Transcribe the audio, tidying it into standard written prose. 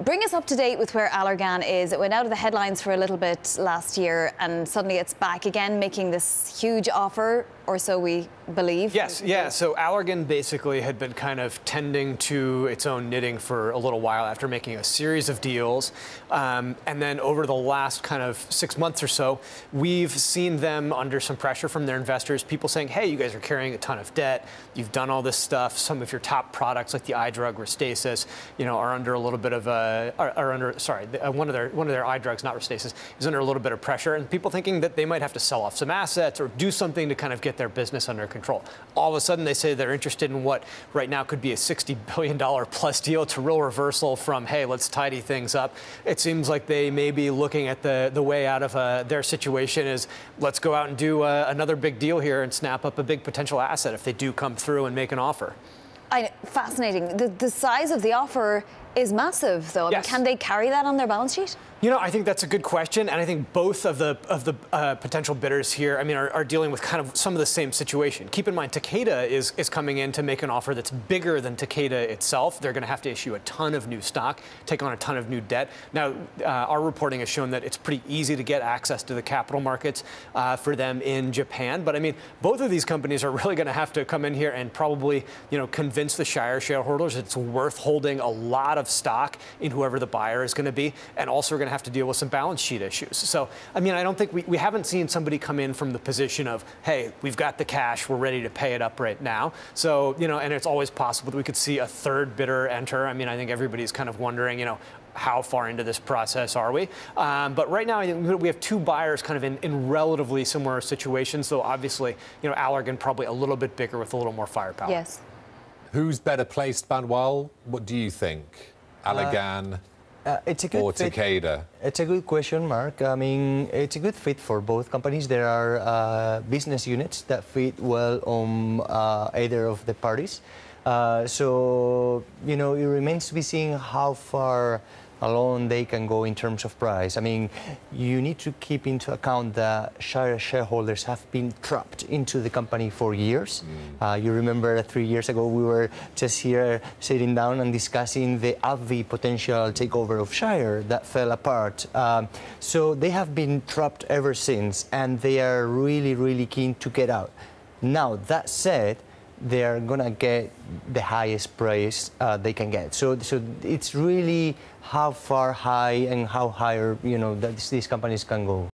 bring us up to date with where Allergan is. It went out of the headlines for a little bit last year, and suddenly it's back again, making this huge offer, or so we believe. Yes, yeah. So Allergan basically had been kind of tending to its own knitting for a little while after making a series of deals. And then over the last kind of 6 months or so, we've seen them under some pressure from their investors, people saying, hey, you guys are carrying a ton of debt. You've done all this stuff. Some of your top products, like the eye drug Restasis, are under a little bit of one of their eye drugs, not Restasis, is under a little bit of pressure. And people thinking that they might have to sell off some assets or do something to kind of get their business under control. All of a sudden, they say they're interested in what right now could be a $60 billion plus deal. It's a real reversal from, hey, let's tidy things up. It seems like they may be looking at the way out of their situation is let's go out and do another big deal here and snap up a big potential asset if they do come through and make an offer. Fascinating. The size of the offer is massive, though. Yes. Can they carry that on their balance sheet? I think that's a good question, and I think both of the potential bidders here, are dealing with kind of some of the same situation. Keep in mind, Takeda is coming in to make an offer that's bigger than Takeda itself. They're going to have to issue a ton of new stock, take on a ton of new debt. Now, our reporting has shown that it's pretty easy to get access to the capital markets for them in Japan. But both of these companies are really going to have to come in here and probably, convince the Shire shareholders it's worth holding a lot of stock in whoever the buyer is going to be, and also we're going to have to deal with some balance sheet issues. So, I don't think we haven't seen somebody come in from the position of, hey, we've got the cash, we're ready to pay it up right now. So, and it's always possible that we could see a third bidder enter. I think everybody's kind of wondering, how far into this process are we? But right now, I think we have two buyers kind of in relatively similar situations, though obviously, Allergan probably a little bit bigger with a little more firepower. Yes. Who's better placed, Manuel? What do you think? Allergan it's a good or fit. Takeda? It's a good question, Mark. It's a good fit for both companies. There are business units that fit well on either of the parties. So, it remains to be seen how far along they can go in terms of price. You need to keep into account that Shire shareholders have been trapped into the company for years. You remember 3 years ago, we were just here sitting down and discussing the AbbVie potential takeover of Shire that fell apart. So they have been trapped ever since, and they are really, really keen to get out. Now, that said, they are going to get the highest price they can get. So it's really how far high and how higher, that these companies can go.